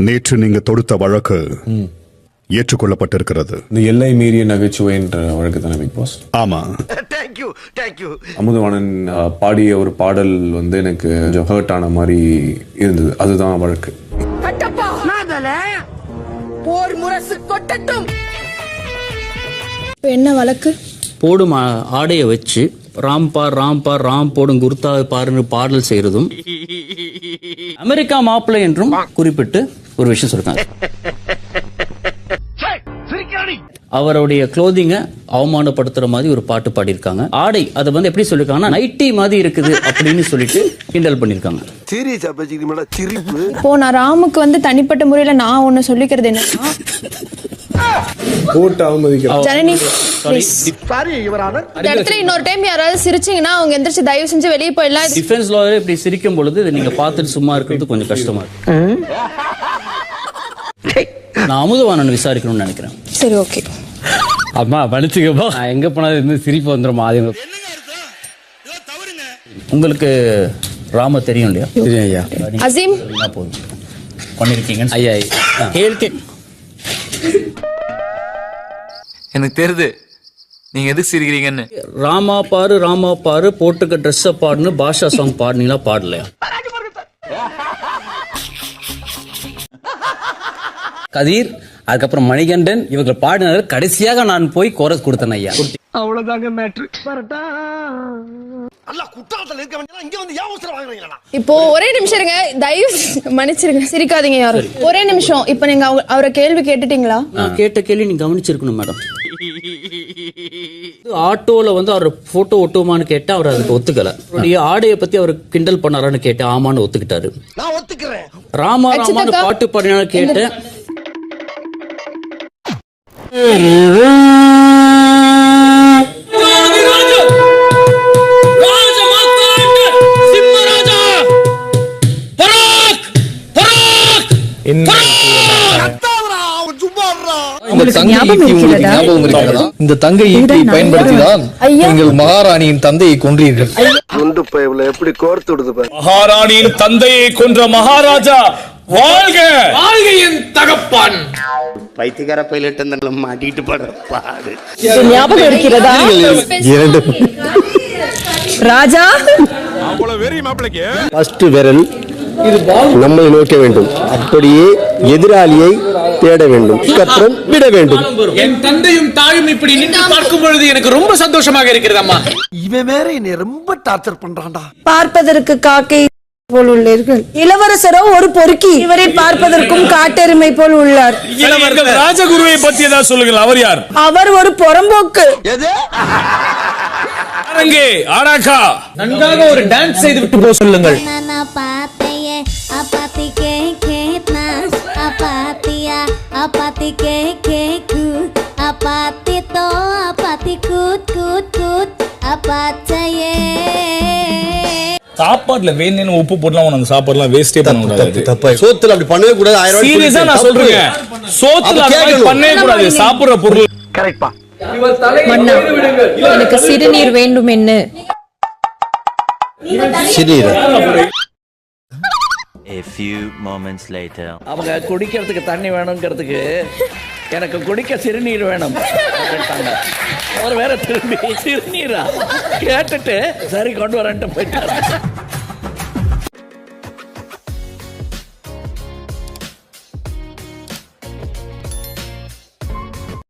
நேற்று நீங்க தொடுத்த வழக்கு ஏற்றுக்கொள்ளப்பட்டிருக்கிறது. இந்த எல்லை மீறிய நகைச்சுவை என்ற வழக்கு தானே பிக் பாஸ்? ஆமா. அமுதவாணன் பாடிய ஒரு பாடல் வந்து எனக்கு கொஞ்சம் ஹர்ட் ஆன மாதிரி இருந்தது. அதுதான் வழக்கு. என்ன வழக்கு? போடும் ஆடையை வச்சு ராம் பார் ராம் பார் ராம் போடும் குர்தா பாருன்னு பாடல் செய்யறதும் அமெரிக்கா மாப்பிள்ளை என்றும் குறிப்பிட்டு ஒரு விஷயம் சொல்றாங்க. அவருடைய க்ளோதிங்க அவமானப்படுத்துற மாதிரி ஒரு பாட்டு பாடியிருக்காங்க. ஆடை அதை வந்து எப்படி சொல்லிருக்காங்கன்னா நைட்டி மாதிரி இருக்குது அப்படின்னு சொல்லிட்டு கிண்டல் பண்ணிருக்காங்க. இப்போ நான் ராமுக்கு வந்து தனிப்பட்ட முறையில நான் ஒண்ணு சொல்லிக்கிறது என்னன்னா, ஜனனி இன்னொரு டைம் யாராவது சிரிச்சீங்கன்னா அவங்க எந்திரிச்சு தயவு செஞ்சு வெளியே போயிடலாம். டிஃபென்ஸ் லாயர் இப்படி சிரிக்கும் பொழுது நீங்க பார்த்துட்டு சும்மா இருக்கிறது கொஞ்சம் கஷ்டமா இருக்கு. நான் அமுதவாணன் விசாரிக்கணும்னு நினைக்கிறேன். சரி, ஓகே. அம்மா மன்னிச்சுக்கப்பா, நான் எங்க போனாலும் இருந்து சிரிப்பு வந்துடும். உங்களுக்கு ராம தெரியும் இல்லையா? தெரியும் ஐயா. அசீம் போதும் பண்ணிருக்கீங்க ஐயா. கேள்வி எனக்கு தெரியுது நீங்க எதுக்கு சிரிக்கிறீங்கன்னு. ராமா பாரு போட்டுக்க ட்ரெஸ் பாடுன்னு பாஷா சாங் பாடுனீங்களா? பாடலையா? கதிர், அதுக்கப்புறம் மணிகண்டன் இவங்க பாடினாரு. கடைசியாக நான் போய் கோரஸ் கொடுத்தேன் ஐயா. அவ்வளவுதாங்க மேட்ரு. இப்போ ஒரே நிமிஷம் இருங்க, தயவு மன்னிச்சிருங்க, சிரிக்காதீங்க யாரும். ஒரே நிமிஷம். இப்ப நீங்க அவரை கேள்வி கேட்டுட்டீங்களா? நான் கேட்ட கேள்வி நீங்க கவனிச்சிருக்கணும் மேடம். ஆட்டோல வந்து அவர் போட்டோ ஒட்டுமான்னு கேட்டா அவர் அதுக்கு ஒத்துக்கல. ஆடையை பத்தி அவர் கிண்டல் பண்ணாரான்னு கேட்டேன். ஆமான்னு ஒத்துக்கிட்டாரு. ராமா பாட்டு பாடினாலும் கேட்டேன். இந்த தங்கை ஈட்டியை பயன்படுத்திதான் நீங்கள் மகாராணியின் தந்தையை கொன்றீர்கள். எப்படி கோர்த்து விடுது? மகாராணியின் தந்தையை கொன்ற மகாராஜா வாழ்க! வாழ்க என் தகப்பான்! பைத்தியக்கார பைலட் மாட்டிட்டு பாடு ஞாபகம் இருக்கிறதா? இரண்டு ராஜா ஃபர்ஸ்ட் விரல் நம்மை நோக்க வேண்டும், அப்படியே எதிராளியை தேட வேண்டும், அப்புறம் விட வேண்டும். என் தந்தையும் தாயும் இப்படி நின்று பார்க்கும் பொழுது எனக்கு ரொம்ப சந்தோஷமாக இருக்கிறது அம்மா. இவன் வேற என்னை ரொம்ப டார்ச்சர் பண்றான்டா. பார்ப்பதற்கு காக்கை போல் உள்ளீர்கள், இளவரசரோ ஒரு பொறுக்கி. இவரை பார்ப்பதற்கும் காட்டெருமை போல் உள்ளார். ராஜகுருவை பத்தி ஏதாவது சொல்லுங்கள். அவர் யார்? அவர் ஒரு புறம்போக்கு. நன்றாக ஒரு டான்ஸ் செய்து விட்டு போ சொல்லுங்கள். சாப்பாட்டுல வேணும் உப்பு போடலாம். உனக்கு சாப்பாடுலாம் வேஸ்டே பண்ண கூடாது. சோத்துல அப்படி பண்ணவே கூடாது. சீரியஸா நான் சொல்றேன், சோத்துல பண்ணவே கூடாது. சாப்பிடுற பொருள் கரெக்ட்பா. எனக்கு சிறுநீர் வேண்டும். என்ன சிறுநீர்? A few moments later. அவங்க குடிக்கிறதுக்கு தண்ணி வேணுங்கிறதுக்கு எனக்கு குடிக்க சிறுநீர் வேணும். அவர் வேற திரும்பி சிறுநீரா கேட்டுட்டு சரி கொண்டு வரேன்ட்டு போயிட்டாரு.